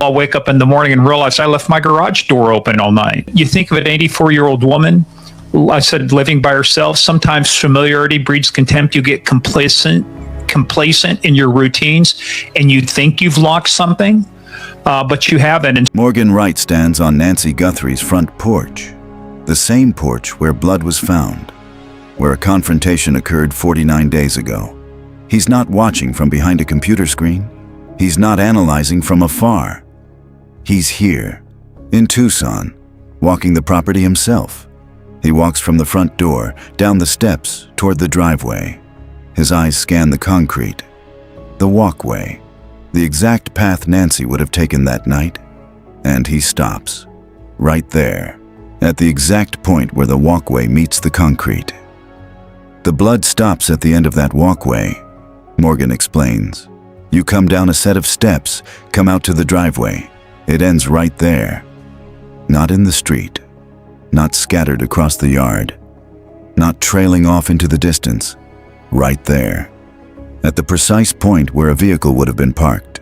I'll wake up in the morning and realize I left my garage door open all night. You think of an 84-year-old woman, I said, living by herself. Sometimes familiarity breeds contempt. You get complacent in your routines, and you think you've locked something, but you haven't. And Morgan Wright stands on Nancy Guthrie's front porch, the same porch where blood was found, where a confrontation occurred 49 days ago. He's not watching from behind a computer screen. He's not analyzing from afar. He's here, in Tucson, walking the property himself. He walks from the front door, down the steps, toward the driveway. His eyes scan the concrete, the walkway, the exact path Nancy would have taken that night. And he stops, right there, at the exact point where the walkway meets the concrete. The blood stops at the end of that walkway, Morgan explains. You come down a set of steps, come out to the driveway. It ends right there. Not in the street, not scattered across the yard, not trailing off into the distance. Right there, at the precise point where a vehicle would have been parked.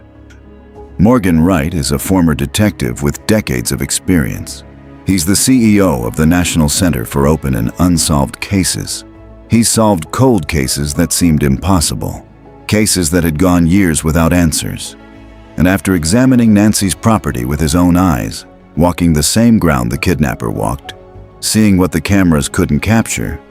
Morgan Wright is a former detective with decades of experience. He's the CEO of the National Center for Open and Unsolved Cases. He's solved cold cases that seemed impossible, cases that had gone years without answers. And after examining Nancy's property with his own eyes, walking the same ground the kidnapper walked, seeing what the cameras couldn't capture,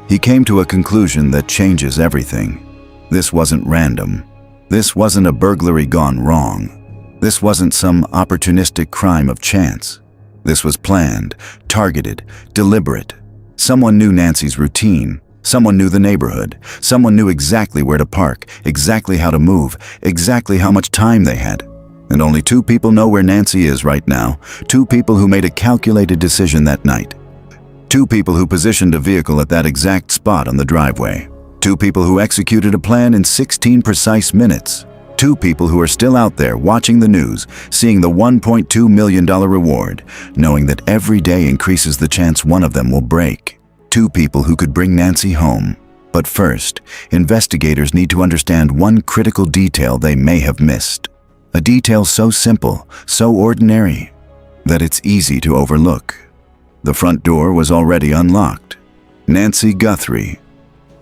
he came to a conclusion that changes everything. This wasn't random. This wasn't a burglary gone wrong. This wasn't some opportunistic crime of chance. This was planned, targeted, deliberate. Someone knew Nancy's routine. Someone knew the neighborhood. Someone knew exactly where to park, exactly how to move, exactly how much time they had. And only two people know where Nancy is right now. Two people who made a calculated decision that night. Two people who positioned a vehicle at that exact spot on the driveway. Two people who executed a plan in 16 precise minutes. Two people who are still out there watching the news, seeing the $1.2 million reward, knowing that every day increases the chance one of them will break. Two people who could bring Nancy home. But first, investigators need to understand one critical detail they may have missed. A detail so simple, so ordinary, that it's easy to overlook. The front door was already unlocked. Nancy Guthrie.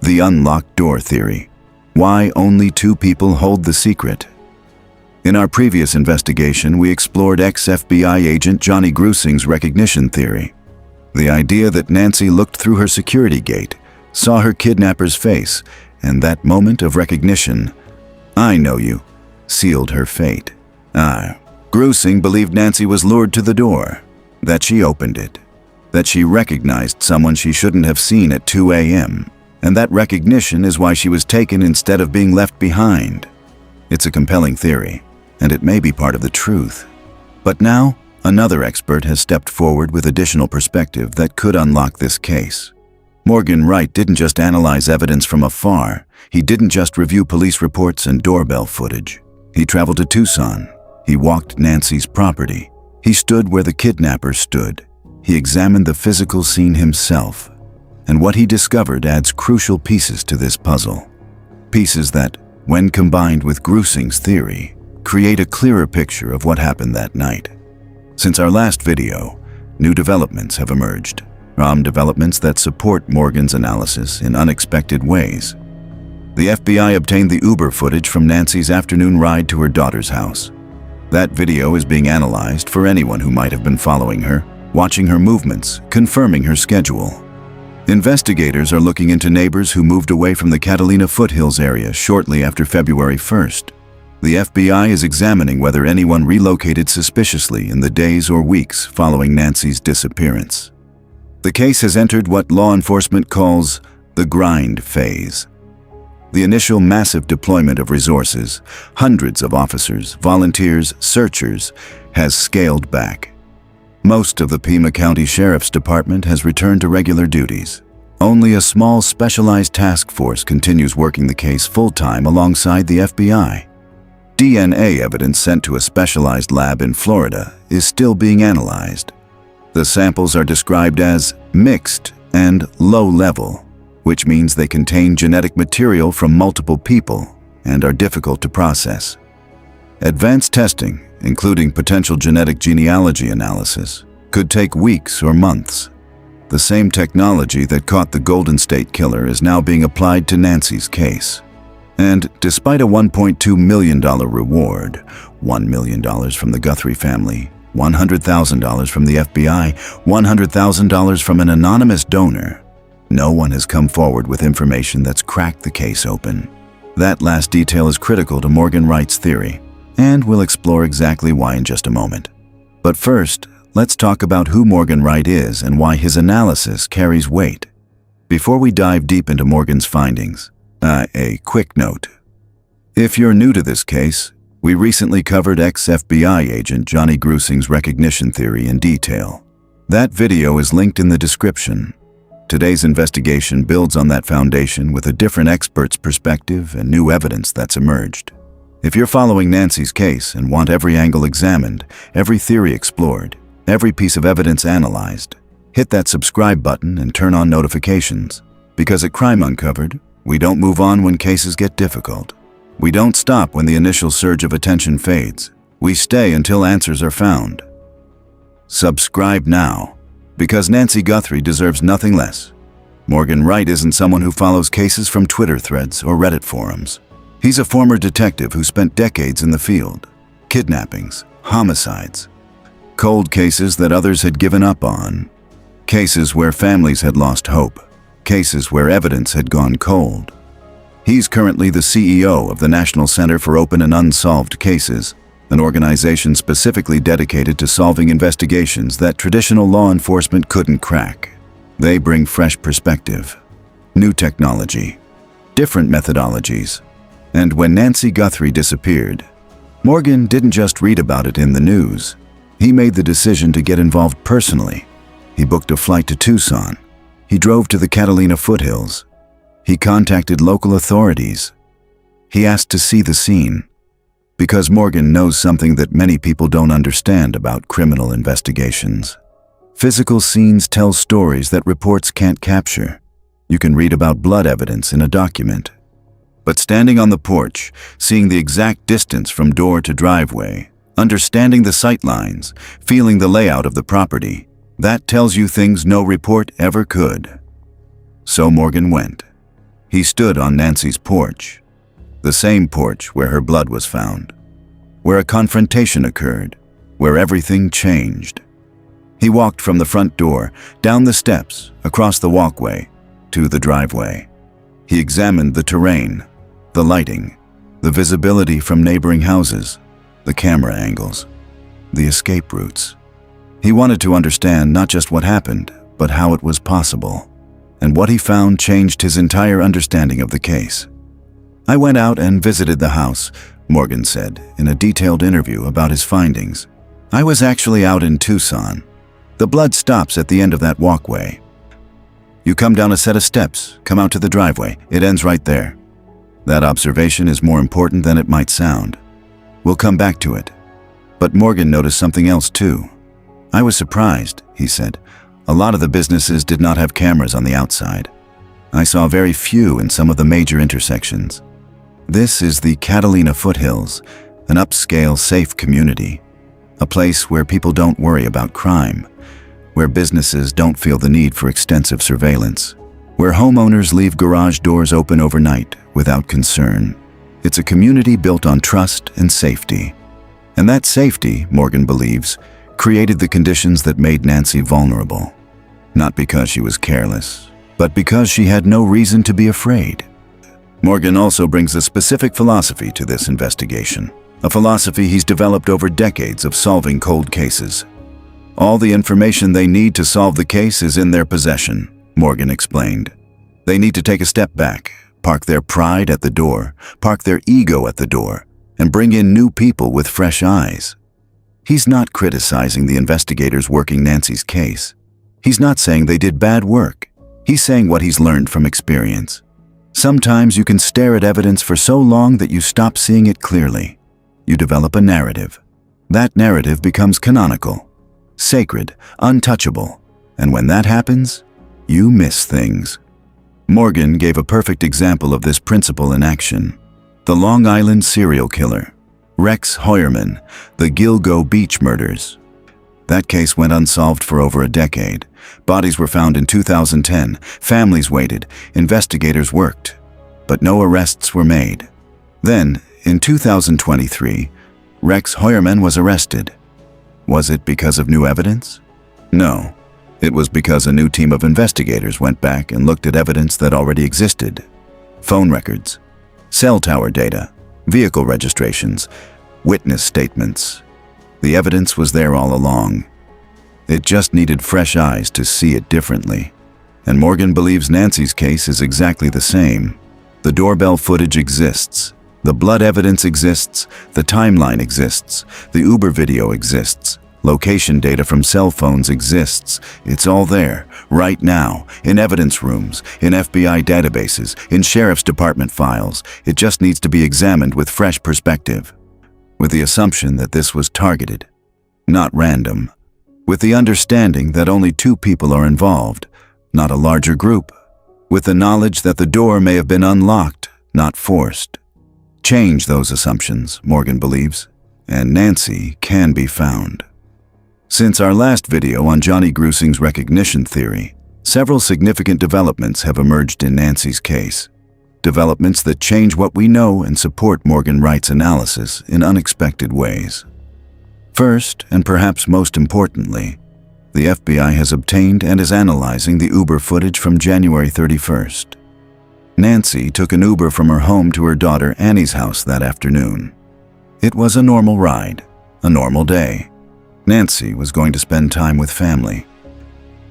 The unlocked door theory. Why only two people hold the secret. In our previous investigation, we explored ex-FBI agent Johnny Grusing's recognition theory. The idea that Nancy looked through her security gate, saw her kidnapper's face, and that moment of recognition, "I know you," sealed her fate. Grusing believed Nancy was lured to the door, that she opened it, that she recognized someone she shouldn't have seen at 2 a.m., and that recognition is why she was taken instead of being left behind. It's a compelling theory, and it may be part of the truth. But now, another expert has stepped forward with additional perspective that could unlock this case. Morgan Wright didn't just analyze evidence from afar. He didn't just review police reports and doorbell footage. He traveled to Tucson. He walked Nancy's property. He stood where the kidnapper stood. He examined the physical scene himself, and what he discovered adds crucial pieces to this puzzle. Pieces that, when combined with Grusing's theory, create a clearer picture of what happened that night. Since our last video, new developments have emerged. Developments that support Morgan's analysis in unexpected ways. The FBI obtained the Uber footage from Nancy's afternoon ride to her daughter's house. That video is being analyzed for anyone who might have been following her, watching her movements, confirming her schedule. Investigators are looking into neighbors who moved away from the Catalina Foothills area shortly after February 1st. The FBI is examining whether anyone relocated suspiciously in the days or weeks following Nancy's disappearance. The case has entered what law enforcement calls the grind phase. The initial massive deployment of resources, hundreds of officers, volunteers, searchers, has scaled back. Most of the Pima County Sheriff's Department has returned to regular duties. Only a small specialized task force continues working the case full-time alongside the FBI. DNA evidence sent to a specialized lab in Florida is still being analyzed. The samples are described as mixed and low-level, which means they contain genetic material from multiple people and are difficult to process. Advanced testing, including potential genetic genealogy analysis, could take weeks or months. The same technology that caught the Golden State Killer is now being applied to Nancy's case. And despite a $1.2 million reward, $1 million from the Guthrie family, $100,000 from the FBI, $100,000 from an anonymous donor, no one has come forward with information that's cracked the case open. That last detail is critical to Morgan Wright's theory, and we'll explore exactly why in just a moment. But first, let's talk about who Morgan Wright is and why his analysis carries weight. Before we dive deep into Morgan's findings, a quick note. If you're new to this case, we recently covered ex-FBI agent Johnny Grusing's recognition theory in detail. That video is linked in the description. Today's investigation builds on that foundation with a different expert's perspective and new evidence that's emerged. If you're following Nancy's case and want every angle examined, every theory explored, every piece of evidence analyzed, hit that subscribe button and turn on notifications. Because at Crime Uncovered, we don't move on when cases get difficult. We don't stop when the initial surge of attention fades. We stay until answers are found. Subscribe now, because Nancy Guthrie deserves nothing less. Morgan Wright isn't someone who follows cases from Twitter threads or Reddit forums. He's a former detective who spent decades in the field. Kidnappings, homicides, cold cases that others had given up on. Cases where families had lost hope. Cases where evidence had gone cold. He's currently the CEO of the National Center for Open and Unsolved Cases, an organization specifically dedicated to solving investigations that traditional law enforcement couldn't crack. They bring fresh perspective, new technology, different methodologies. And when Nancy Guthrie disappeared, Morgan didn't just read about it in the news. He made the decision to get involved personally. He booked a flight to Tucson. He drove to the Catalina Foothills. He contacted local authorities. He asked to see the scene. Because Morgan knows something that many people don't understand about criminal investigations. Physical scenes tell stories that reports can't capture. You can read about blood evidence in a document. But standing on the porch, seeing the exact distance from door to driveway, understanding the sight lines, feeling the layout of the property, that tells you things no report ever could. So Morgan went. He stood on Nancy's porch, the same porch where her blood was found, where a confrontation occurred, where everything changed. He walked from the front door, down the steps, across the walkway, to the driveway. He examined the terrain, the lighting, the visibility from neighboring houses, the camera angles, the escape routes. He wanted to understand not just what happened, but how it was possible. And what he found changed his entire understanding of the case. "I went out and visited the house," Morgan said in a detailed interview about his findings. "I was actually out in Tucson. The blood stops at the end of that walkway. You come down a set of steps, come out to the driveway. It ends right there. That observation is more important than it might sound. We'll come back to it." But Morgan noticed something else too. "I was surprised," he said. "A lot of the businesses did not have cameras on the outside. I saw very few in some of the major intersections. This is the Catalina Foothills, an upscale, safe community. A place where people don't worry about crime, where businesses don't feel the need for extensive surveillance, where homeowners leave garage doors open overnight without concern. It's a community built on trust and safety. And that safety, Morgan believes, created the conditions that made Nancy vulnerable. Not because she was careless, but because she had no reason to be afraid." Morgan also brings a specific philosophy to this investigation, a philosophy he's developed over decades of solving cold cases. "All the information they need to solve the case is in their possession," Morgan explained. "They need to take a step back, park their pride at the door, park their ego at the door, and bring in new people with fresh eyes." He's not criticizing the investigators working Nancy's case. He's not saying they did bad work. He's saying what he's learned from experience. Sometimes you can stare at evidence for so long that you stop seeing it clearly. You develop a narrative. That narrative becomes canonical, sacred, untouchable. And when that happens, you miss things. Morgan gave a perfect example of this principle in action. The Long Island serial killer. Rex Heuermann, the Gilgo Beach murders. That case went unsolved for over a decade. Bodies were found in 2010. Families waited. Investigators worked. But no arrests were made. Then, in 2023, Rex Heuermann was arrested. Was it because of new evidence? No. It was because a new team of investigators went back and looked at evidence that already existed. Phone records, cell tower data, vehicle registrations, witness statements. The evidence was there all along. It just needed fresh eyes to see it differently. And Morgan believes Nancy's case is exactly the same. The doorbell footage exists. The blood evidence exists. The timeline exists. The Uber video exists. Location data from cell phones exists. It's all there, right now, in evidence rooms, in FBI databases, in Sheriff's Department files. It just needs to be examined with fresh perspective. With the assumption that this was targeted, not random. With the understanding that only 2 people are involved, not a larger group. With the knowledge that the door may have been unlocked, not forced. Change those assumptions, Morgan believes, and Nancy can be found. Since our last video on Johnny Grusing's recognition theory, several significant developments have emerged in Nancy's case. Developments that change what we know and support Morgan Wright's analysis in unexpected ways. First, and perhaps most importantly, the FBI has obtained and is analyzing the Uber footage from January 31st. Nancy took an Uber from her home to her daughter Annie's house that afternoon. It was a normal ride, a normal day. Nancy was going to spend time with family.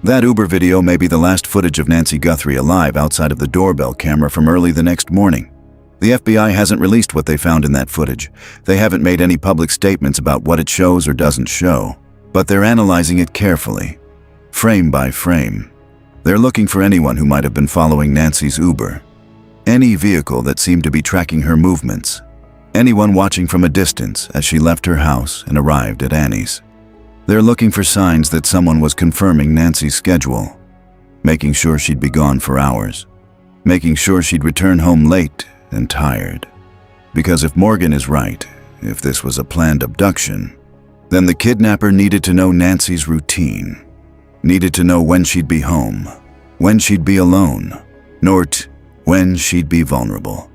That Uber video may be the last footage of Nancy Guthrie alive outside of the doorbell camera from early the next morning. The FBI hasn't released what they found in that footage. They haven't made any public statements about what it shows or doesn't show, but they're analyzing it carefully, frame by frame. They're looking for anyone who might have been following Nancy's Uber. Any vehicle that seemed to be tracking her movements. Anyone watching from a distance as she left her house and arrived at Annie's. They're looking for signs that someone was confirming Nancy's schedule, making sure she'd be gone for hours, making sure she'd return home late and tired. Because if Morgan is right, if this was a planned abduction, then the kidnapper needed to know Nancy's routine, needed to know when she'd be home, when she'd be alone, when she'd be vulnerable.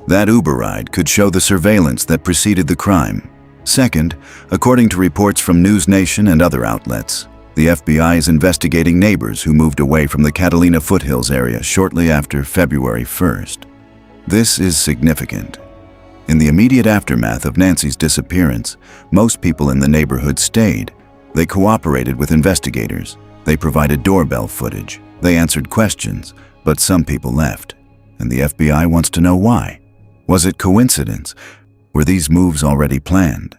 That Uber ride could show the surveillance that preceded the crime. Second, according to reports from News Nation and other outlets, the FBI is investigating neighbors who moved away from the Catalina Foothills area shortly after February 1st. This is significant. In the immediate aftermath of Nancy's disappearance, most people in the neighborhood stayed. They cooperated with investigators. They provided doorbell footage. They answered questions, but some people left. And the FBI wants to know why. Was it coincidence? Were these moves already planned?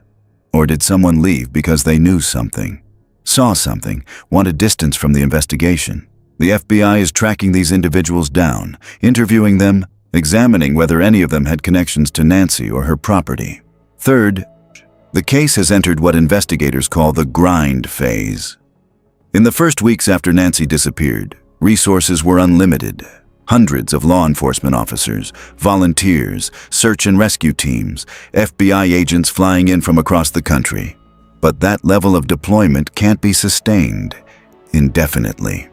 Or did someone leave because they knew something, saw something, wanted distance from the investigation? The FBI is tracking these individuals down, interviewing them, examining whether any of them had connections to Nancy or her property. Third, the case has entered what investigators call the grind phase. In the first weeks after Nancy disappeared, resources were unlimited. Hundreds of law enforcement officers, volunteers, search and rescue teams, FBI agents flying in from across the country. But that level of deployment can't be sustained indefinitely.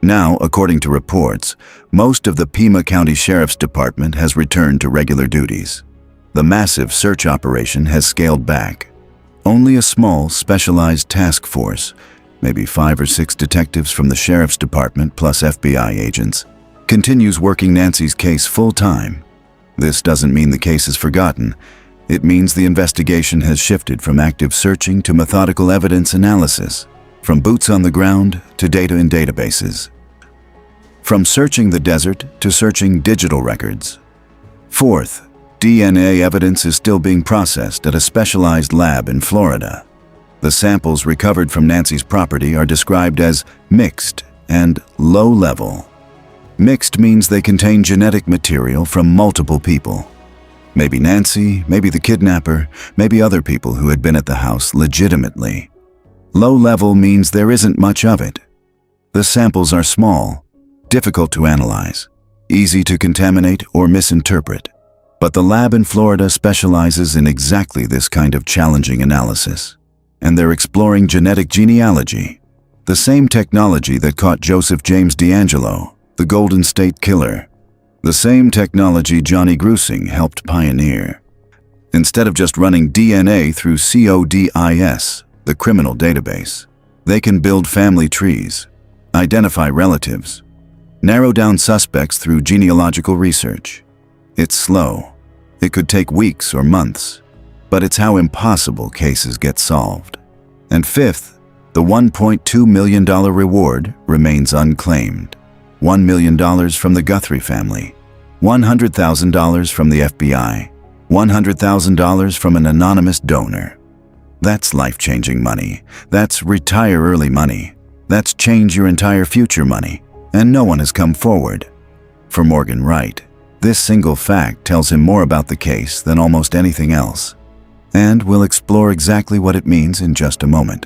Now, according to reports, most of the Pima County Sheriff's Department has returned to regular duties. The massive search operation has scaled back. Only a small, specialized task force, maybe 5 or 6 detectives from the Sheriff's Department plus FBI agents, continues working Nancy's case full-time. This doesn't mean the case is forgotten. It means the investigation has shifted from active searching to methodical evidence analysis, from boots on the ground to data in databases, from searching the desert to searching digital records. Fourth, DNA evidence is still being processed at a specialized lab in Florida. The samples recovered from Nancy's property are described as mixed and low-level. Mixed means they contain genetic material from multiple people. Maybe Nancy, maybe the kidnapper, maybe other people who had been at the house legitimately. Low level means there isn't much of it. The samples are small, difficult to analyze, easy to contaminate or misinterpret. But the lab in Florida specializes in exactly this kind of challenging analysis. And they're exploring genetic genealogy, the same technology that caught Joseph James DeAngelo, the Golden State Killer, the same technology Johnny Grusing helped pioneer. Instead of just running DNA through CODIS, the criminal database, they can build family trees, identify relatives, narrow down suspects through genealogical research. It's slow. It could take weeks or months, but it's how impossible cases get solved. And fifth, the $1.2 million reward remains unclaimed. $1 million from the Guthrie family, $100,000 from the FBI, $100,000 from an anonymous donor. That's life-changing money. That's retire early money. That's change your entire future money. And no one has come forward. For Morgan Wright, this single fact tells him more about the case than almost anything else. And we'll explore exactly what it means in just a moment.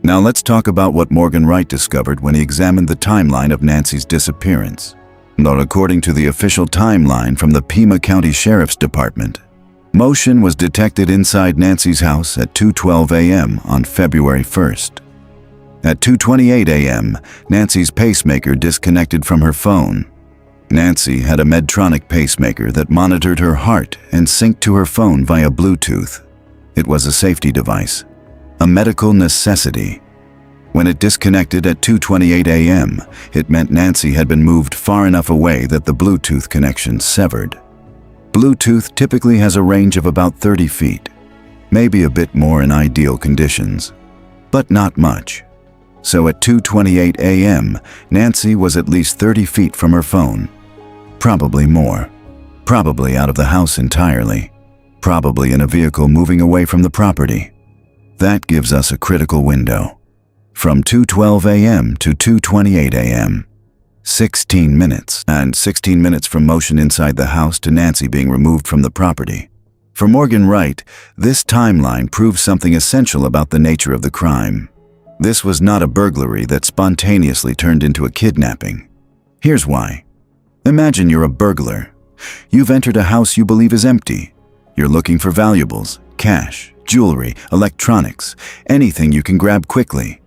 Now let's talk about what Morgan Wright discovered when he examined the timeline of Nancy's disappearance. Not according to the official timeline from the Pima County Sheriff's Department, motion was detected inside Nancy's house at 2:12 a.m. on February 1st. At 2:28 a.m., Nancy's pacemaker disconnected from her phone. Nancy had a Medtronic pacemaker that monitored her heart and synced to her phone via Bluetooth. It was a safety device, a medical necessity. When it disconnected at 2:28 a.m., it meant Nancy had been moved far enough away that the Bluetooth connection severed. Bluetooth typically has a range of about 30 feet, maybe a bit more in ideal conditions, but not much. So at 2:28 a.m., Nancy was at least 30 feet from her phone. Probably more. Probably out of the house entirely. Probably in a vehicle moving away from the property. That gives us a critical window. From 2:12 a.m. to 2:28 a.m. 16 minutes, and 16 minutes from motion inside the house to Nancy being removed from the property. For Morgan Wright, this timeline proves something essential about the nature of the crime. This was not a burglary that spontaneously turned into a kidnapping. Here's why. Imagine you're a burglar. You've entered a house you believe is empty. You're looking for valuables, cash, jewelry, electronics, anything you can grab quickly.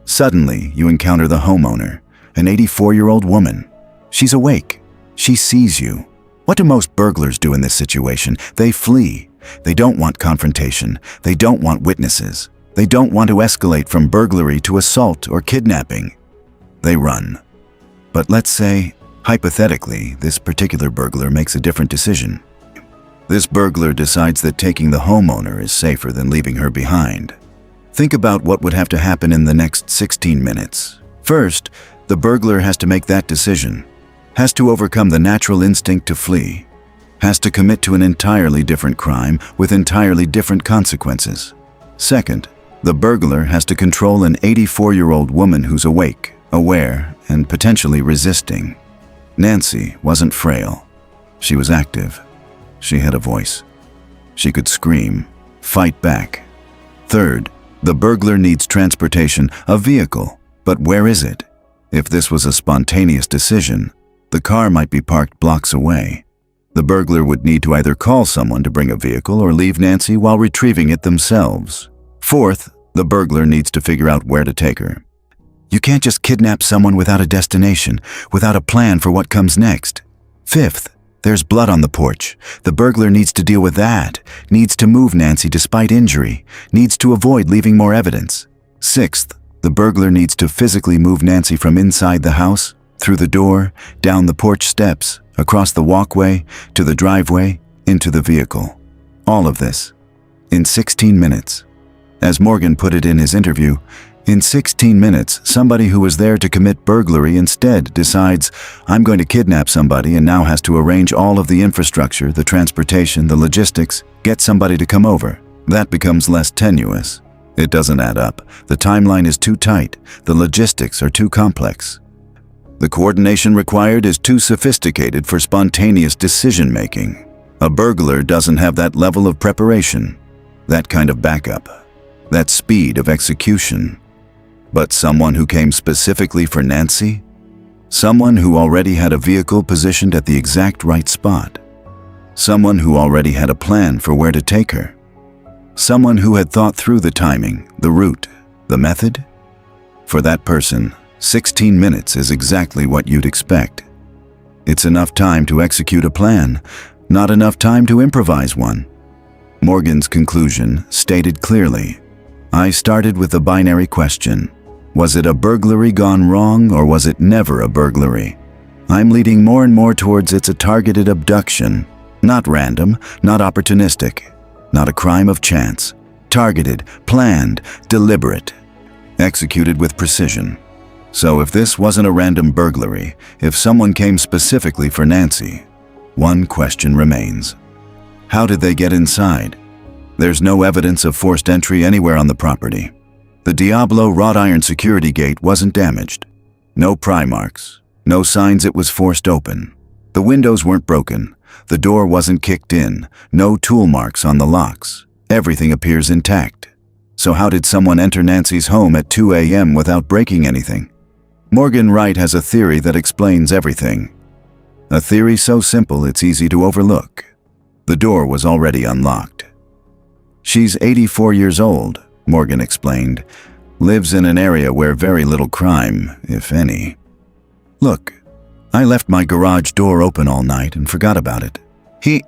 Suddenly, you encounter the homeowner, an 84-year-old woman. She's awake. She sees you. What do most burglars do in this situation? They flee. They don't want confrontation. They don't want witnesses. They don't want to escalate from burglary to assault or kidnapping. They run. But let's say, hypothetically, this particular burglar makes a different decision. This burglar decides that taking the homeowner is safer than leaving her behind. Think about what would have to happen in the next 16 minutes. First, the burglar has to make that decision, has to overcome the natural instinct to flee, has to commit to an entirely different crime with entirely different consequences. Second, the burglar has to control an 84-year-old woman who's awake, aware, and potentially resisting. Nancy wasn't frail. She was active. She had a voice. She could scream, fight back. Third, the burglar needs transportation, a vehicle. But where is it? If this was a spontaneous decision, the car might be parked blocks away. The burglar would need to either call someone to bring a vehicle or leave Nancy while retrieving it themselves. Fourth, the burglar needs to figure out where to take her. You can't just kidnap someone without a destination, without a plan for what comes next. Fifth, there's blood on the porch. The burglar needs to deal with that, needs to move Nancy despite injury, needs to avoid leaving more evidence. Sixth, the burglar needs to physically move Nancy from inside the house, through the door, down the porch steps, across the walkway, to the driveway, into the vehicle. All of this in 16 minutes. As Morgan put it in his interview, in 16 minutes, somebody who was there to commit burglary instead decides, I'm going to kidnap somebody, and now has to arrange all of the infrastructure, the transportation, the logistics, get somebody to come over. That becomes less tenuous. It doesn't add up. The timeline is too tight. The logistics are too complex. The coordination required is too sophisticated for spontaneous decision-making. A burglar doesn't have that level of preparation, that kind of backup, that speed of execution. But someone who came specifically for Nancy? Someone who already had a vehicle positioned at the exact right spot. Someone who already had a plan for where to take her. Someone who had thought through the timing, the route, the method. For that person, 16 minutes is exactly what you'd expect. It's enough time to execute a plan, not enough time to improvise one. Morgan's conclusion stated clearly. I started with the binary question. Was it a burglary gone wrong, or was it never a burglary? I'm leading more and more towards it's a targeted abduction. Not random, not opportunistic, not a crime of chance. Targeted, planned, deliberate, executed with precision. So if this wasn't a random burglary, if someone came specifically for Nancy, one question remains. How did they get inside? There's no evidence of forced entry anywhere on the property. The Diablo wrought iron security gate wasn't damaged. No pry marks, no signs it was forced open. The windows weren't broken. The door wasn't kicked in. No tool marks on the locks. Everything appears intact. So how did someone enter Nancy's home at 2 a.m. without breaking anything? Morgan Wright has a theory that explains everything. A theory so simple it's easy to overlook. The door was already unlocked. She's 84 years old, Morgan explained, lives in an area where very little crime, if any. Look, I left my garage door open all night and forgot about it.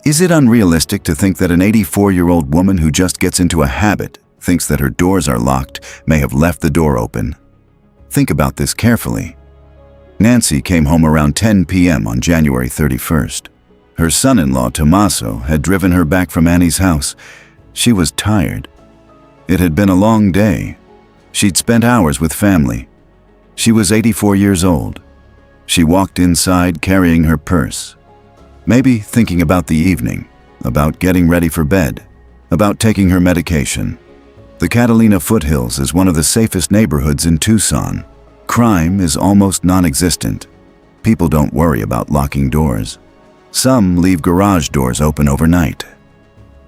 Is it unrealistic to think that an 84-year-old woman who just gets into a habit, thinks that her doors are locked, may have left the door open? Think about this carefully. Nancy came home around 10 p.m. on January 31st. Her son-in-law, Tommaso, had driven her back from Annie's house. She was tired. It had been a long day. She'd spent hours with family. She was 84 years old. She walked inside carrying her purse. Maybe thinking about the evening, about getting ready for bed, about taking her medication. The Catalina Foothills is one of the safest neighborhoods in Tucson. Crime is almost non-existent. People don't worry about locking doors. Some leave garage doors open overnight.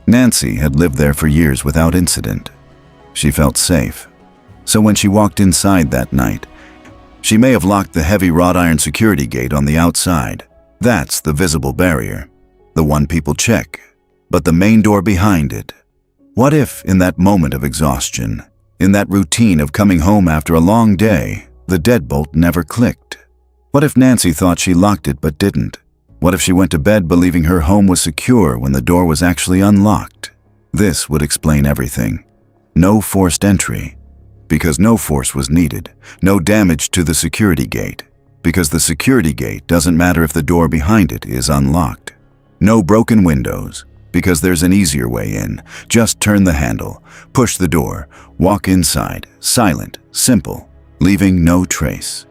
Nancy had lived there for years without incident. She felt safe. So when she walked inside that night, she may have locked the heavy wrought iron security gate on the outside. That's the visible barrier, the one people check. But the main door behind it. What if, in that moment of exhaustion, in that routine of coming home after a long day, the deadbolt never clicked? What if Nancy thought she locked it but didn't? What if she went to bed believing her home was secure when the door was actually unlocked? This would explain everything. No forced entry, because no force was needed. No damage to the security gate, because the security gate doesn't matter if the door behind it is unlocked. No broken windows, because there's an easier way in. Just turn the handle, push the door, walk inside, silent, simple, leaving no trace.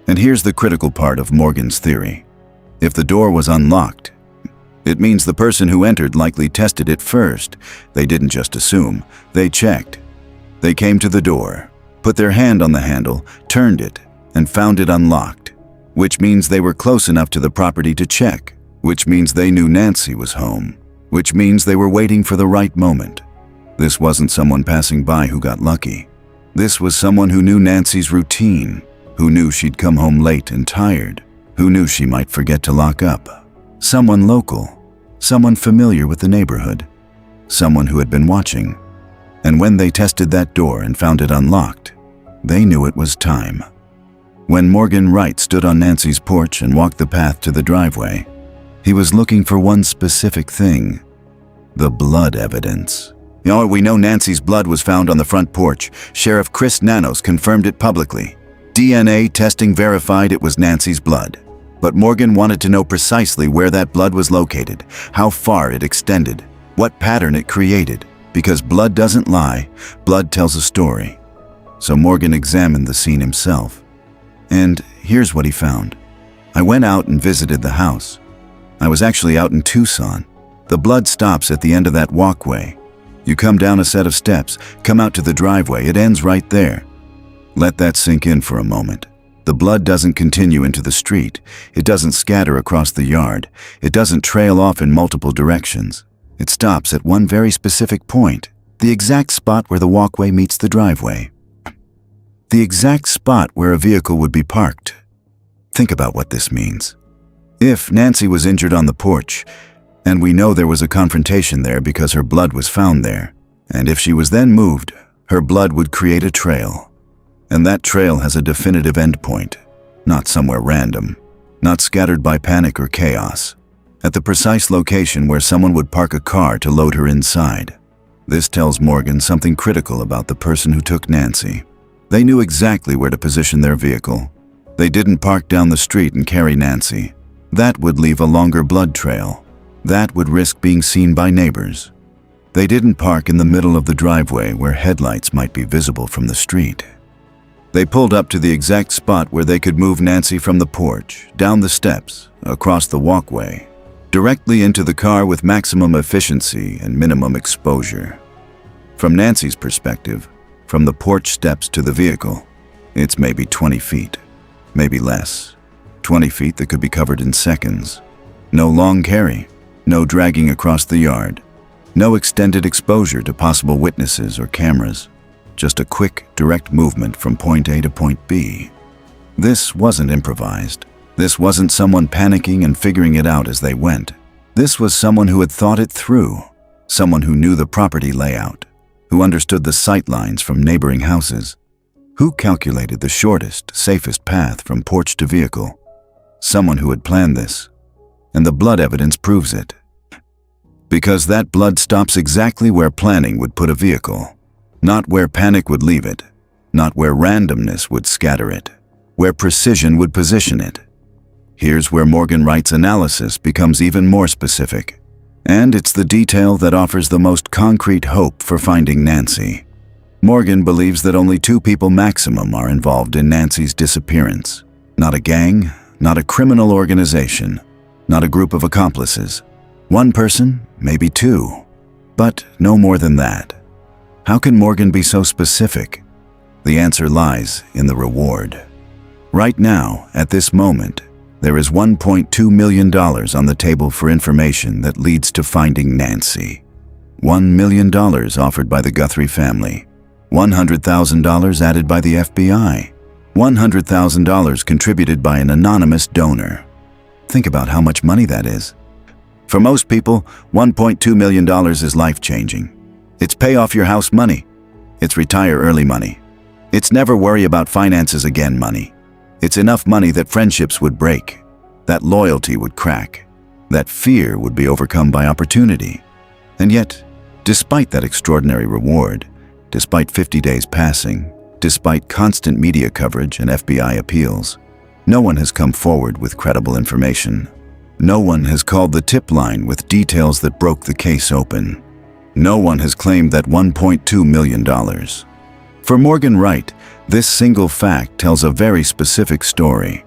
And here's the critical part of Morgan's theory. If the door was unlocked, it means the person who entered likely tested it first. They didn't just assume, they checked. They came to the door, put their hand on the handle, turned it, and found it unlocked, which means they were close enough to the property to check, which means they knew Nancy was home, which means they were waiting for the right moment. This wasn't someone passing by who got lucky. This was someone who knew Nancy's routine, who knew she'd come home late and tired, who knew she might forget to lock up. Someone local, someone familiar with the neighborhood, someone who had been watching. And when they tested that door and found it unlocked, they knew it was time. When Morgan Wright stood on Nancy's porch and walked the path to the driveway, he was looking for one specific thing: the blood evidence. We know Nancy's blood was found on the front porch. Sheriff Chris Nanos confirmed it publicly. DNA testing verified it was Nancy's blood. But Morgan wanted to know precisely where that blood was located, how far it extended, what pattern it created. Because blood doesn't lie, blood tells a story. So Morgan examined the scene himself. And here's what he found. I went out and visited the house. I was actually out in Tucson. The blood stops at the end of that walkway. You come down a set of steps, come out to the driveway, it ends right there. Let that sink in for a moment. The blood doesn't continue into the street. It doesn't scatter across the yard. It doesn't trail off in multiple directions. It stops at one very specific point, the exact spot where the walkway meets the driveway. The exact spot where a vehicle would be parked. Think about what this means. If Nancy was injured on the porch, And we know there was a confrontation there because her blood was found there. And if she was then moved, her blood would create a trail. And that trail has a definitive endpoint, not somewhere random, not scattered by panic or chaos, at the precise location where someone would park a car to load her inside. This tells Morgan something critical about the person who took Nancy. They knew exactly where to position their vehicle. They didn't park down the street and carry Nancy. That would leave a longer blood trail. That would risk being seen by neighbors. They didn't park in the middle of the driveway where headlights might be visible from the street. They pulled up to the exact spot where they could move Nancy from the porch, down the steps, across the walkway, directly into the car with maximum efficiency and minimum exposure. From Nancy's perspective, from the porch steps to the vehicle, it's maybe 20 feet, maybe less. 20 feet that could be covered in seconds. No long carry, no dragging across the yard, no extended exposure to possible witnesses or cameras. Just a quick, direct movement from point A to point B. This wasn't improvised. This wasn't someone panicking and figuring it out as they went. This was someone who had thought it through, someone who knew the property layout, who understood the sight lines from neighboring houses, who calculated the shortest, safest path from porch to vehicle. Someone who had planned this, and the blood evidence proves it. Because that blood stops exactly where planning would put a vehicle. Not where panic would leave it, not where randomness would scatter it, where precision would position it. Here's where Morgan Wright's analysis becomes even more specific. And it's the detail that offers the most concrete hope for finding Nancy. Morgan believes that only 2 people maximum are involved in Nancy's disappearance. Not a gang, not a criminal organization, not a group of accomplices. 1 person, maybe 2, but no more than that. How can Morgan be so specific? The answer lies in the reward. Right now, at this moment, there is $1.2 million on the table for information that leads to finding Nancy. $1 million offered by the Guthrie family. $100,000 added by the FBI. $100,000 contributed by an anonymous donor. Think about how much money that is. For most people, $1.2 million is life-changing. It's pay off your house money. It's retire early money. It's never worry about finances again money. It's enough money that friendships would break, that loyalty would crack, that fear would be overcome by opportunity. And yet, despite that extraordinary reward, despite 50 days passing, despite constant media coverage and FBI appeals, no one has come forward with credible information. No one has called the tip line with details that broke the case open. No one has claimed that $1.2 million. For Morgan Wright, this single fact tells a very specific story.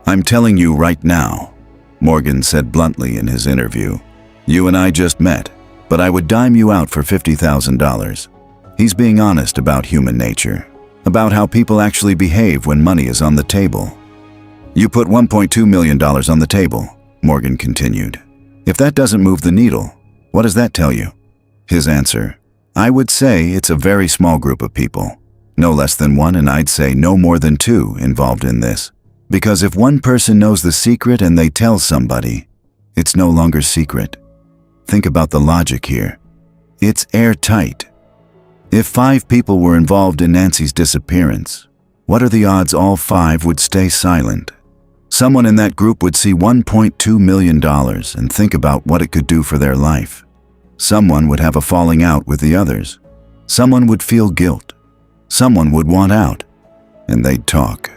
"I'm telling you right now," Morgan said bluntly in his interview. "You and I just met, but I would dime you out for $50,000. He's being honest about human nature, about how people actually behave when money is on the table. "You put $1.2 million on the table," Morgan continued. "If that doesn't move the needle, what does that tell you?" His answer: "I would say it's a very small group of people. No less than 1, and I'd say no more than 2 involved in this. Because if 1 person knows the secret and they tell somebody, it's no longer secret. Think about the logic here. It's airtight. If 5 people were involved in Nancy's disappearance, what are the odds all 5 would stay silent? Someone in that group would see $1.2 million and think about what it could do for their life. Someone would have a falling out with the others. Someone would feel guilt. Someone would want out. And they'd talk.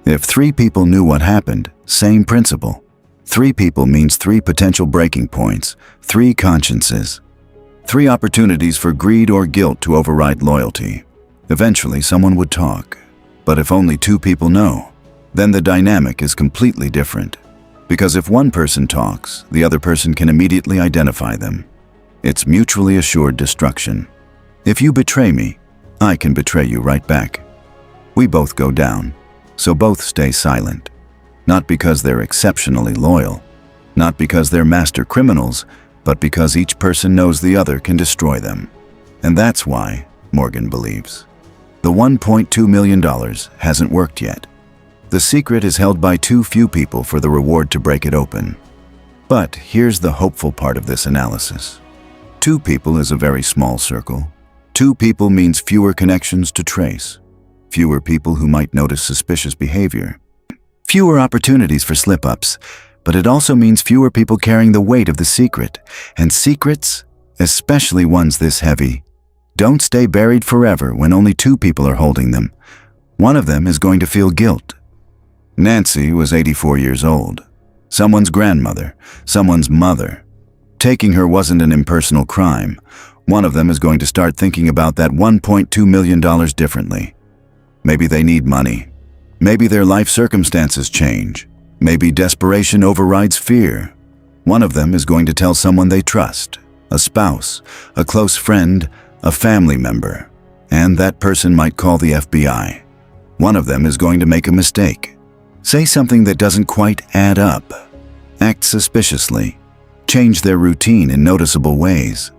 If 3 people knew what happened, same principle. 3 people means 3 potential breaking points, 3 consciences. 3 opportunities for greed or guilt to override loyalty. Eventually, someone would talk. But if only 2 people know, then the dynamic is completely different. Because if 1 person talks, the other person can immediately identify them. It's mutually assured destruction. If you betray me, I can betray you right back. We both go down, so both stay silent. Not because they're exceptionally loyal, not because they're master criminals, but because each person knows the other can destroy them. And that's why, Morgan believes, the $1.2 million hasn't worked yet. The secret is held by too few people for the reward to break it open. But here's the hopeful part of this analysis. 2 people is a very small circle. 2 people means fewer connections to trace, fewer people who might notice suspicious behavior, fewer opportunities for slip-ups, but it also means fewer people carrying the weight of the secret. And secrets, especially ones this heavy, don't stay buried forever when only 2 people are holding them. One of them is going to feel guilt. Nancy was 84 years old. Someone's grandmother, someone's mother. Taking her wasn't an impersonal crime. One of them is going to start thinking about that $1.2 million differently. Maybe they need money. Maybe their life circumstances change. Maybe desperation overrides fear. One of them is going to tell someone they trust, a spouse, a close friend, a family member, and that person might call the FBI. One of them is going to make a mistake, say something that doesn't quite add up, act suspiciously, change their routine in noticeable ways.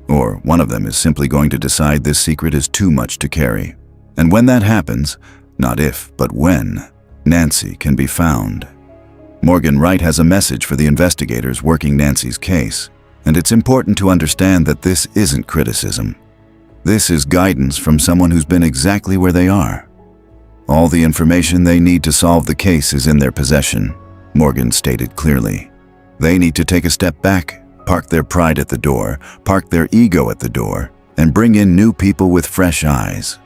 Or one of them is simply going to decide this secret is too much to carry. And when that happens, not if, but when, Nancy can be found. Morgan Wright has a message for the investigators working Nancy's case, and it's important to understand that this isn't criticism. This is guidance from someone who's been exactly where they are. All the information they need to solve the case is in their possession, Morgan stated clearly. They need to take a step back, park their pride at the door, park their ego at the door, and bring in new people with fresh eyes.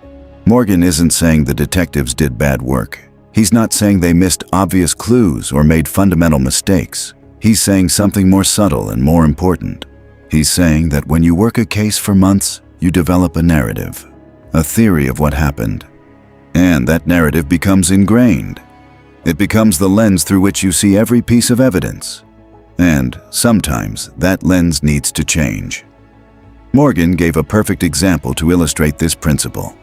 Morgan isn't saying the detectives did bad work. He's not saying they missed obvious clues or made fundamental mistakes. He's saying something more subtle and more important. He's saying that when you work a case for months, you develop a narrative, a theory of what happened. And that narrative becomes ingrained. It becomes the lens through which you see every piece of evidence. And sometimes that lens needs to change. Morgan gave a perfect example to illustrate this principle.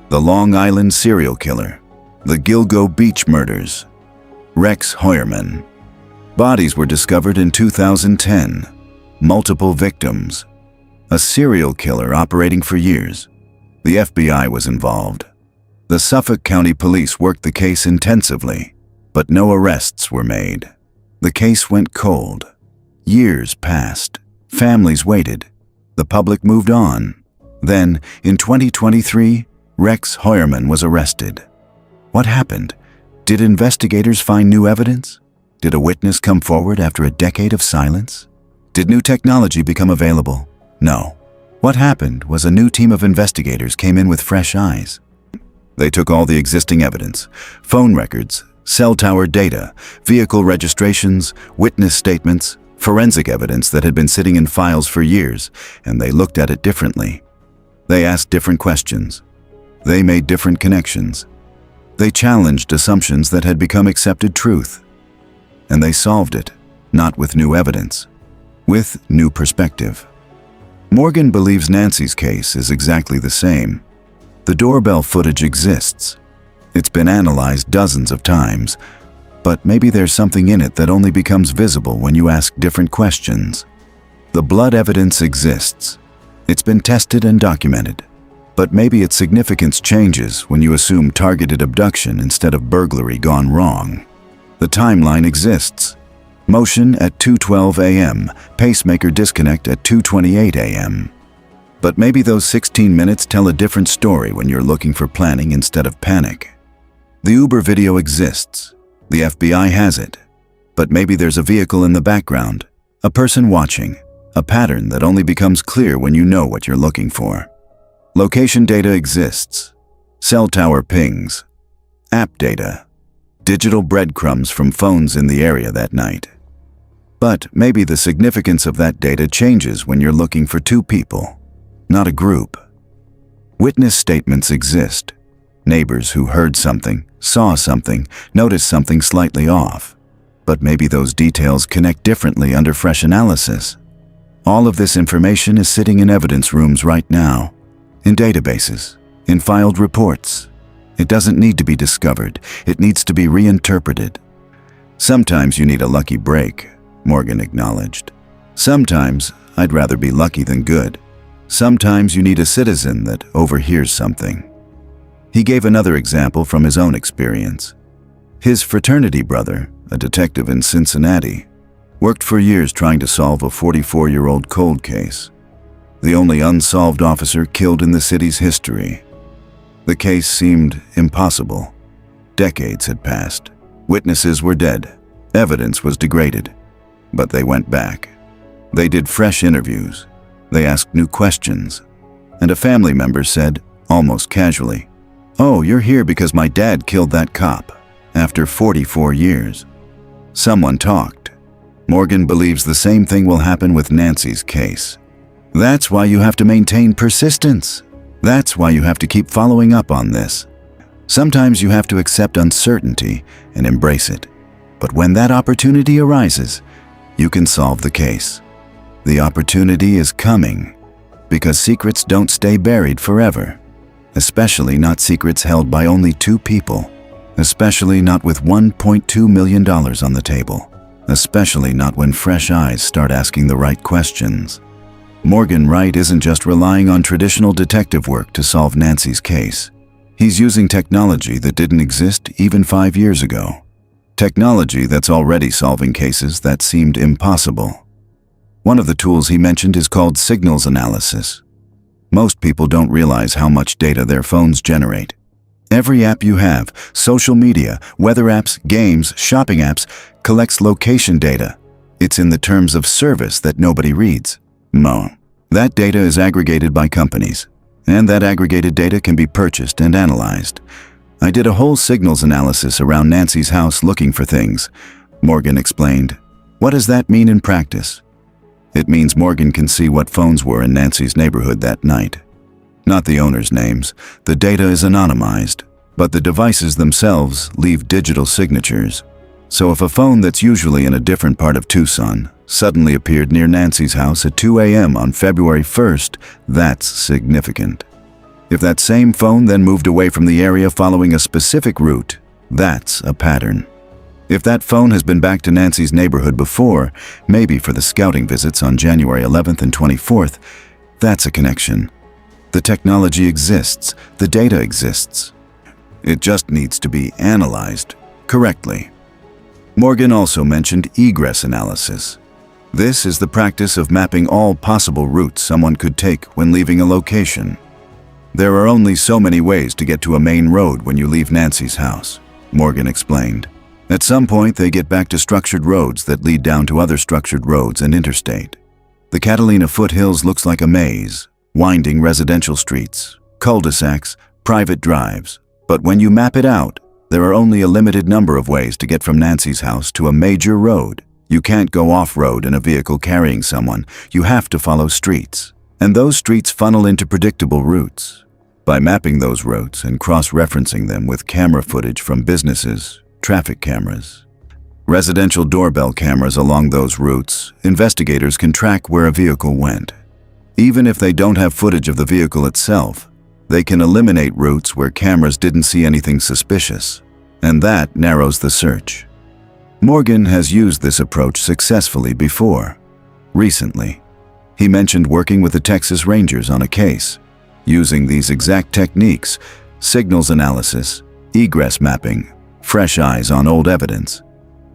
The Long Island serial killer, the Gilgo Beach murders, Rex Heuermann. Bodies were discovered in 2010, multiple victims, a serial killer operating for years. The FBI was involved. The Suffolk County Police worked the case intensively, but no arrests were made. The case went cold. Years passed. Families waited. The public moved on. Then, in 2023, Rex Heuermann was arrested. What happened? Did investigators find new evidence? Did a witness come forward after a decade of silence? Did new technology become available? No. What happened was a new team of investigators came in with fresh eyes. They took all the existing evidence, phone records, cell tower data, vehicle registrations, witness statements, forensic evidence that had been sitting in files for years, and they looked at it differently. They asked different questions. They made different connections. They challenged assumptions that had become accepted truth. And they solved it, not with new evidence, with new perspective. Morgan believes Nancy's case is exactly the same. The doorbell footage exists. It's been analyzed dozens of times, but maybe there's something in it that only becomes visible when you ask different questions. The blood evidence exists. It's been tested and documented, but maybe its significance changes when you assume targeted abduction instead of burglary gone wrong. The timeline exists. Motion at 2:12 a.m., pacemaker disconnect at 2:28 a.m. But maybe those 16 minutes tell a different story when you're looking for planning instead of panic. The Uber video exists. The FBI has it. But maybe there's a vehicle in the background, a person watching, a pattern that only becomes clear when you know what you're looking for. Location data exists. Cell tower pings, app data, digital breadcrumbs from phones in the area that night. But maybe the significance of that data changes when you're looking for two people, not a group. Witness statements exist. Neighbors who heard something, saw something, noticed something slightly off. But maybe those details connect differently under fresh analysis. All of this information is sitting in evidence rooms right now, in databases, in filed reports. It doesn't need to be discovered. It needs to be reinterpreted. Sometimes you need a lucky break, Morgan acknowledged. Sometimes I'd rather be lucky than good. Sometimes you need a citizen that overhears something. He gave another example from his own experience. His fraternity brother, a detective in Cincinnati, Worked for years trying to solve a 44-year-old cold case. The only unsolved officer killed in the city's history. The case seemed impossible. Decades had passed. Witnesses were dead. Evidence was degraded. But they went back. They did fresh interviews. They asked new questions. And a family member said, almost casually, "Oh, you're here because my dad killed that cop, after 44 years." Someone talked. Morgan believes the same thing will happen with Nancy's case. That's why you have to maintain persistence. That's why you have to keep following up on this. Sometimes you have to accept uncertainty and embrace it. But when that opportunity arises, you can solve the case. The opportunity is coming, because secrets don't stay buried forever. Especially not secrets held by only 2 people. Especially not with $1.2 million on the table. Especially not when fresh eyes start asking the right questions. Morgan Wright isn't just relying on traditional detective work to solve Nancy's case. He's using technology that didn't exist even 5 years ago. Technology that's already solving cases that seemed impossible. One of the tools he mentioned is called signals analysis. Most people don't realize how much data their phones generate. Every app you have, social media, weather apps, games, shopping apps, collects location data. It's in the terms of service that nobody reads. That data is aggregated by companies, and that aggregated data can be purchased and analyzed. I did a whole signals analysis around Nancy's house looking for things, Morgan explained. What does that mean in practice? It means Morgan can see what phones were in Nancy's neighborhood that night. Not the owners' names. The data is anonymized, but the devices themselves leave digital signatures. So if a phone that's usually in a different part of Tucson suddenly appeared near Nancy's house at 2 a.m. on February 1st, that's significant. If that same phone then moved away from the area following a specific route, that's a pattern. If that phone has been back to Nancy's neighborhood before, maybe for the scouting visits on January 11th and 24th, that's a connection. The technology exists, the data exists. It just needs to be analyzed correctly. Morgan also mentioned egress analysis. This is the practice of mapping all possible routes someone could take when leaving a location. There are only so many ways to get to a main road when you leave Nancy's house, Morgan explained. At some point, they get back to structured roads that lead down to other structured roads and interstate. The Catalina Foothills looks like a maze, winding residential streets, cul-de-sacs, private drives. But when you map it out, there are only a limited number of ways to get from Nancy's house to a major road. You can't go off-road in a vehicle carrying someone. You have to follow streets. And those streets funnel into predictable routes. By mapping those routes and cross-referencing them with camera footage from businesses, traffic cameras, residential doorbell cameras along those routes, investigators can track where a vehicle went. Even if they don't have footage of the vehicle itself, they can eliminate routes where cameras didn't see anything suspicious, and that narrows the search. Morgan has used this approach successfully before. Recently, he mentioned working with the Texas Rangers on a case, using these exact techniques: signals analysis, egress mapping, fresh eyes on old evidence.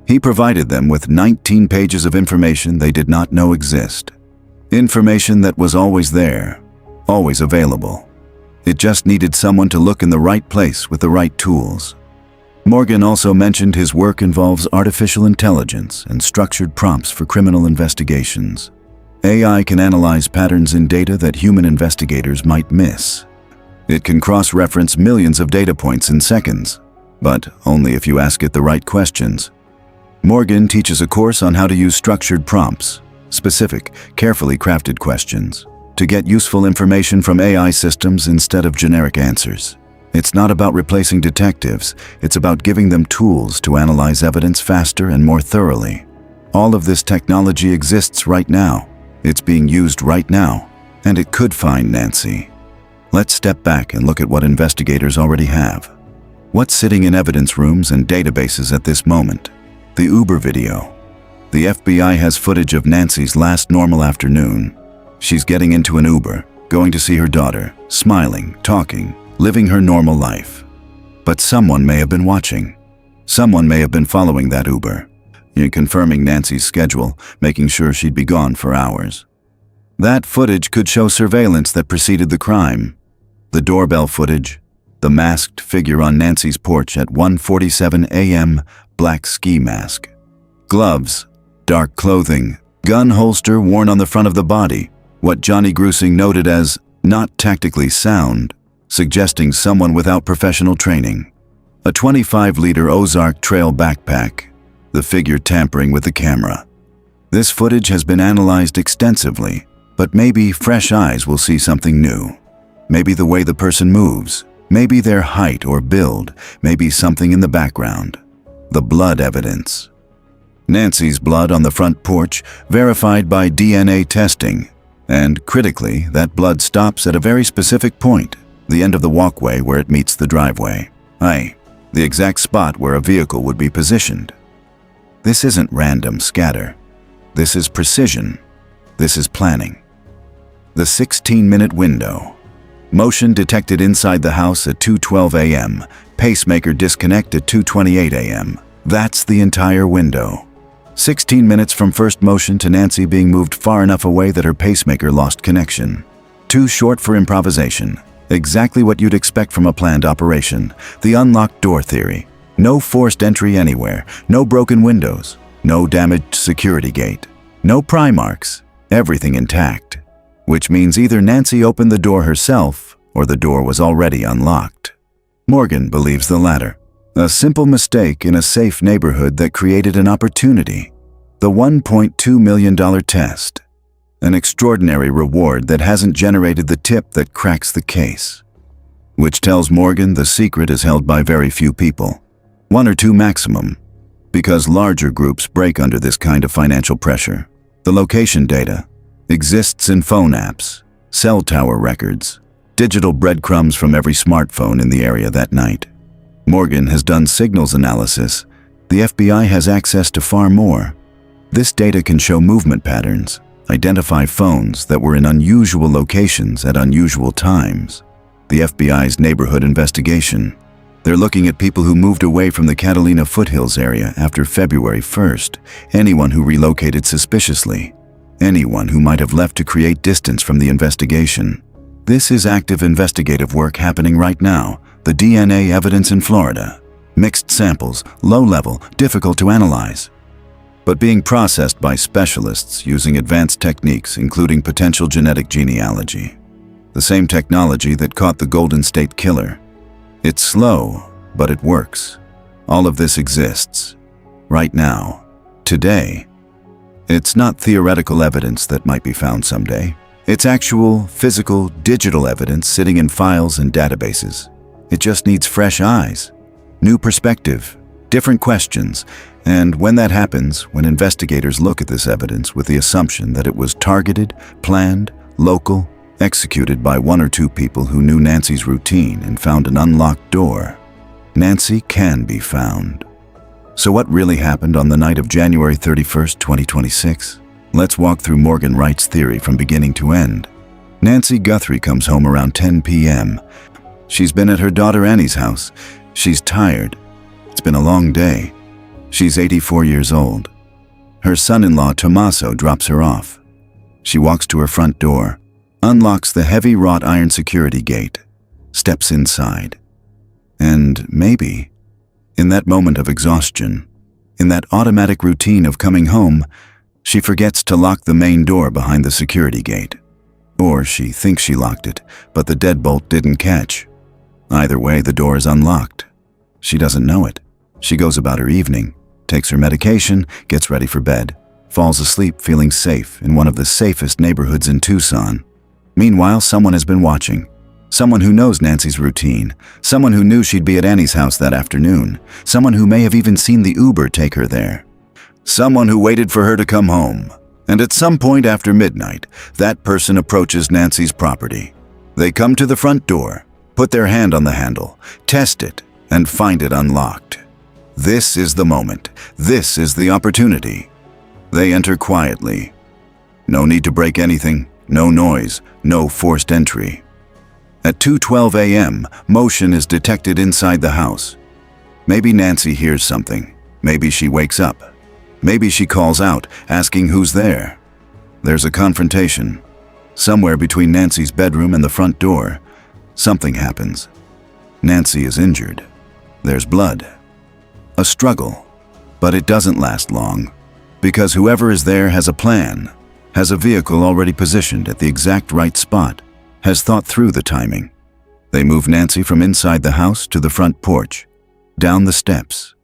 He provided them with 19 pages of information they did not know exist. Information that was always there, always available. It just needed someone to look in the right place with the right tools. Morgan also mentioned his work involves artificial intelligence and structured prompts for criminal investigations. AI can analyze patterns in data that human investigators might miss. It can cross-reference millions of data points in seconds, but only if you ask it the right questions. Morgan teaches a course on how to use structured prompts, specific, carefully crafted questions, to get useful information from AI systems instead of generic answers. It's not about replacing detectives, it's about giving them tools to analyze evidence faster and more thoroughly. All of this technology exists right now. It's being used right now, and it could find Nancy. Let's step back and look at what investigators already have. What's sitting in evidence rooms and databases at this moment? The Uber video. The FBI has footage of Nancy's last normal afternoon. She's getting into an Uber, going to see her daughter, smiling, talking, living her normal life. But someone may have been watching. Someone may have been following that Uber. confirming Nancy's schedule, making sure she'd be gone for hours. That footage could show surveillance that preceded the crime. The doorbell footage, the masked figure on Nancy's porch at 1:47 a.m., black ski mask. Gloves, dark clothing, gun holster worn on the front of the body, what Johnny Grusing noted as not tactically sound, suggesting someone without professional training. A 25-liter Ozark Trail backpack, the figure tampering with the camera. This footage has been analyzed extensively, but maybe fresh eyes will see something new. Maybe the way the person moves, maybe their height or build, maybe something in the background. The blood evidence. Nancy's blood on the front porch, verified by DNA testing. And critically, that blood stops at a very specific point, the end of the walkway where it meets the driveway. The exact spot where a vehicle would be positioned. This isn't random scatter. This is precision. This is planning. The 16-minute window. Motion detected inside the house at 2:12 a.m. Pacemaker disconnect at 2:28 a.m. That's the entire window. 16 minutes from first motion to Nancy being moved far enough away that her pacemaker lost connection. Too short for improvisation. Exactly what you'd expect from a planned operation. The unlocked door theory. No forced entry anywhere. No broken windows. No damaged security gate. No pry marks. Everything intact. Which means either Nancy opened the door herself or the door was already unlocked. Morgan believes the latter. A simple mistake in a safe neighborhood that created an opportunity. The $1.2 million test. An extraordinary reward that hasn't generated the tip that cracks the case. Which tells Morgan the secret is held by very few people. One or two maximum. Because larger groups break under this kind of financial pressure. The location data exists in phone apps, cell tower records, digital breadcrumbs from every smartphone in the area that night. Morgan has done signals analysis. The FBI has access to far more. This data can show movement patterns, identify phones that were in unusual locations at unusual times. The FBI's neighborhood investigation. They're looking at people who moved away from the Catalina Foothills area after February 1st, anyone who relocated suspiciously, anyone who might have left to create distance from the investigation. This is active investigative work happening right now. The DNA evidence in Florida. Mixed samples, low level, difficult to analyze. But being processed by specialists using advanced techniques including potential genetic genealogy. The same technology that caught the Golden State Killer. It's slow, but it works. All of this exists. Right now. Today. It's not theoretical evidence that might be found someday. It's actual, physical, digital evidence sitting in files and databases. It just needs fresh eyes, new perspective, different questions, and when that happens, when investigators look at this evidence with the assumption that it was targeted, planned, local, executed by one or two people who knew Nancy's routine and found an unlocked door, Nancy can be found. So what really happened on the night of January 31st, 2026? Let's walk through Morgan Wright's theory from beginning to end. Nancy Guthrie comes home around 10 p.m. She's been at her daughter Annie's house. She's tired. It's been a long day. She's 84 years old. Her son-in-law Tommaso drops her off. She walks to her front door, unlocks the heavy wrought iron security gate, steps inside. And maybe, in that moment of exhaustion, in that automatic routine of coming home, she forgets to lock the main door behind the security gate. Or she thinks she locked it, but the deadbolt didn't catch. Either way, the door is unlocked. She doesn't know it. She goes about her evening, takes her medication, gets ready for bed, falls asleep feeling safe in one of the safest neighborhoods in Tucson. Meanwhile, someone has been watching. Someone who knows Nancy's routine. Someone who knew she'd be at Annie's house that afternoon. Someone who may have even seen the Uber take her there. Someone who waited for her to come home. And at some point after midnight, that person approaches Nancy's property. They come to the front door, put their hand on the handle, test it, and find it unlocked. This is the moment. This is the opportunity. They enter quietly. No need to break anything, no noise, no forced entry. At 2:12 a.m., motion is detected inside the house. Maybe Nancy hears something. Maybe she wakes up. Maybe she calls out, asking who's there. There's a confrontation. Somewhere between Nancy's bedroom and the front door, something happens. Nancy is injured. There's blood. A struggle. But it doesn't last long, because whoever is there has a plan, has a vehicle already positioned at the exact right spot, has thought through the timing. They move Nancy from inside the house to the front porch, down the steps,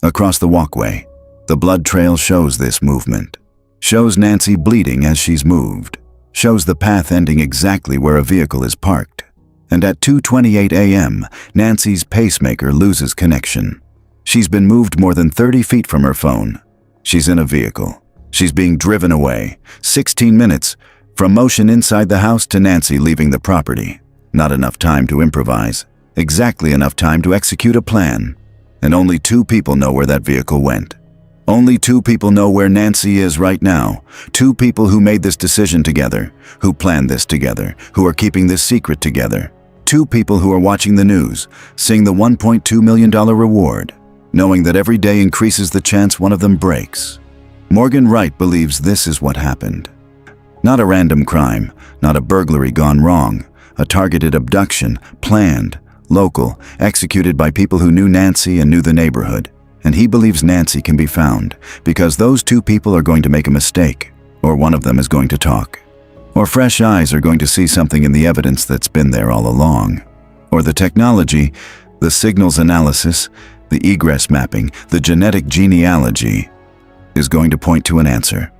across the walkway. The blood trail shows this movement, shows Nancy bleeding as she's moved, shows the path ending exactly where a vehicle is parked. And at 2:28 a.m., Nancy's pacemaker loses connection. She's been moved more than 30 feet from her phone. She's in a vehicle. She's being driven away. 16 minutes, from motion inside the house to Nancy leaving the property. Not enough time to improvise. Exactly enough time to execute a plan. And only 2 people know where that vehicle went. Only 2 people know where Nancy is right now. 2 people who made this decision together, who planned this together, who are keeping this secret together. 2 people who are watching the news, seeing the $1.2 million reward, knowing that every day increases the chance one of them breaks. Morgan Wright believes this is what happened. Not a random crime, not a burglary gone wrong, a targeted abduction, planned, local, executed by people who knew Nancy and knew the neighborhood. And he believes Nancy can be found because those 2 people are going to make a mistake, or one of them is going to talk. Or fresh eyes are going to see something in the evidence that's been there all along. Or the technology, the signals analysis, the egress mapping, the genetic genealogy is going to point to an answer.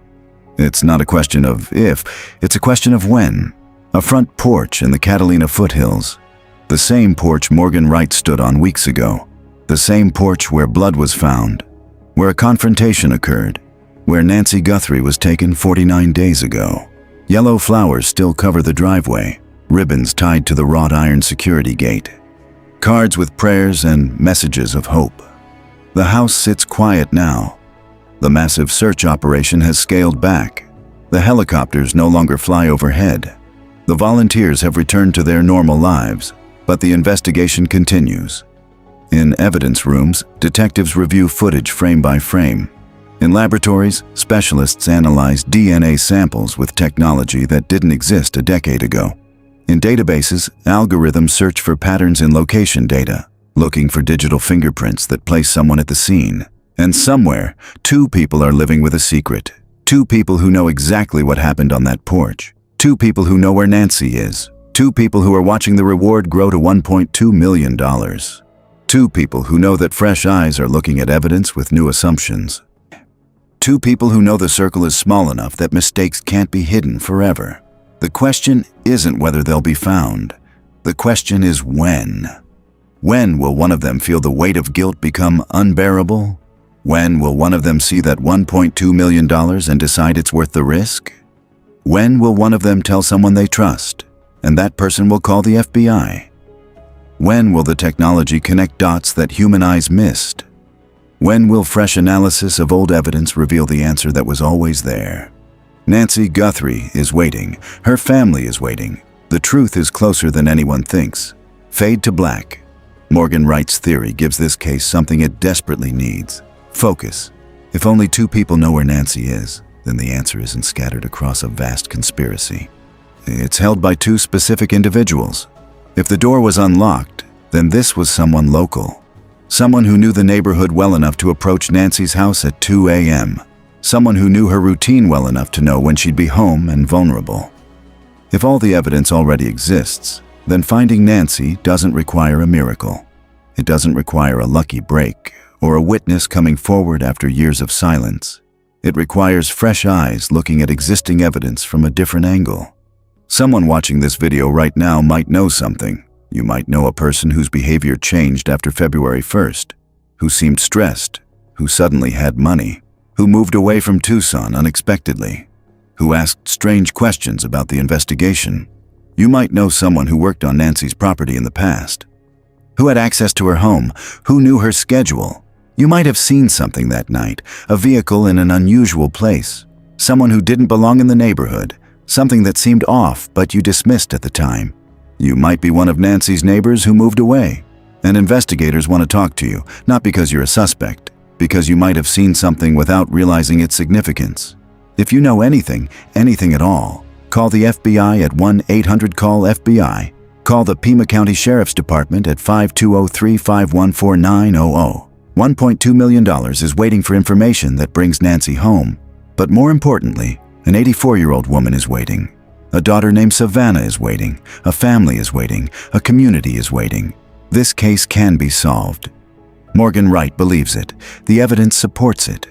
It's not a question of if, it's a question of when. A front porch in the Catalina Foothills. The same porch Morgan Wright stood on weeks ago. The same porch where blood was found, where a confrontation occurred, where Nancy Guthrie was taken 49 days ago. Yellow flowers still cover the driveway, ribbons tied to the wrought iron security gate, cards with prayers and messages of hope. The house sits quiet now. The massive search operation has scaled back. The helicopters no longer fly overhead. The volunteers have returned to their normal lives, but the investigation continues. In evidence rooms, detectives review footage frame by frame. In laboratories, specialists analyze DNA samples with technology that didn't exist a decade ago. In databases, algorithms search for patterns in location data, looking for digital fingerprints that place someone at the scene. And somewhere, 2 people are living with a secret. 2 people who know exactly what happened on that porch. 2 people who know where Nancy is. 2 people who are watching the reward grow to $1.2 million. 2 people who know that fresh eyes are looking at evidence with new assumptions. 2 people who know the circle is small enough that mistakes can't be hidden forever. The question isn't whether they'll be found. The question is when. When will one of them feel the weight of guilt become unbearable? When will one of them see that $1.2 million and decide it's worth the risk? When will one of them tell someone they trust, and that person will call the FBI? When will the technology connect dots that human eyes missed? When will fresh analysis of old evidence reveal the answer that was always there? Nancy Guthrie is waiting. Her family is waiting. The truth is closer than anyone thinks. Fade to black. Morgan Wright's theory gives this case something it desperately needs. Focus. If only 2 people know where Nancy is, then the answer isn't scattered across a vast conspiracy. It's held by 2 specific individuals. If the door was unlocked, then this was someone local. Someone who knew the neighborhood well enough to approach Nancy's house at 2 a.m. Someone who knew her routine well enough to know when she'd be home and vulnerable. If all the evidence already exists, then finding Nancy doesn't require a miracle. It doesn't require a lucky break or a witness coming forward after years of silence. It requires fresh eyes looking at existing evidence from a different angle. Someone watching this video right now might know something. You might know a person whose behavior changed after February 1st, who seemed stressed, who suddenly had money, who moved away from Tucson unexpectedly, who asked strange questions about the investigation. You might know someone who worked on Nancy's property in the past, who had access to her home, who knew her schedule. You might have seen something that night, a vehicle in an unusual place, someone who didn't belong in the neighborhood, something that seemed off but you dismissed at the time. You might be one of Nancy's neighbors who moved away, and investigators want to talk to you, not because you're a suspect, because you might have seen something without realizing its significance. If you know anything at all, call the FBI at 1-800-CALL-FBI. Call the Pima County Sheriff's Department at 5203-514-900. $1.2 million is waiting for information that brings Nancy home. But more importantly, an 84-year-old woman is waiting. A daughter named Savannah is waiting. A family is waiting. A community is waiting. This case can be solved. Morgan Wright believes it. The evidence supports it.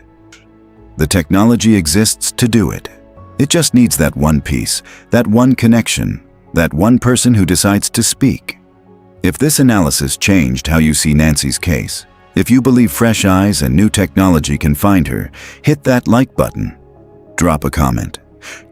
The technology exists to do it. It just needs that one piece, that one connection, that one person who decides to speak. If this analysis changed how you see Nancy's case, if you believe fresh eyes and new technology can find her, hit that like button. Drop a comment.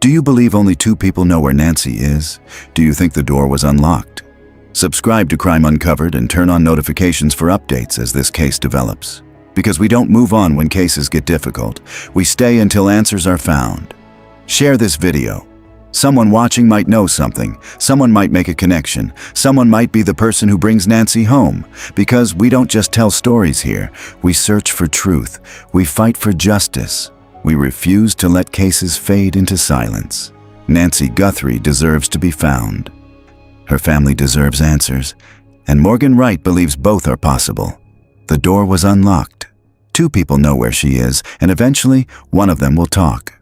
Do you believe only 2 people know where Nancy is? Do you think the door was unlocked? Subscribe to Crime Uncovered and turn on notifications for updates as this case develops. Because we don't move on when cases get difficult. We stay until answers are found. Share this video. Someone watching might know something. Someone might make a connection. Someone might be the person who brings Nancy home. Because we don't just tell stories here. We search for truth. We fight for justice. We refuse to let cases fade into silence. Nancy Guthrie deserves to be found. Her family deserves answers. And Morgan Wright believes both are possible. The door was unlocked. 2 people know where she is, and eventually one of them will talk.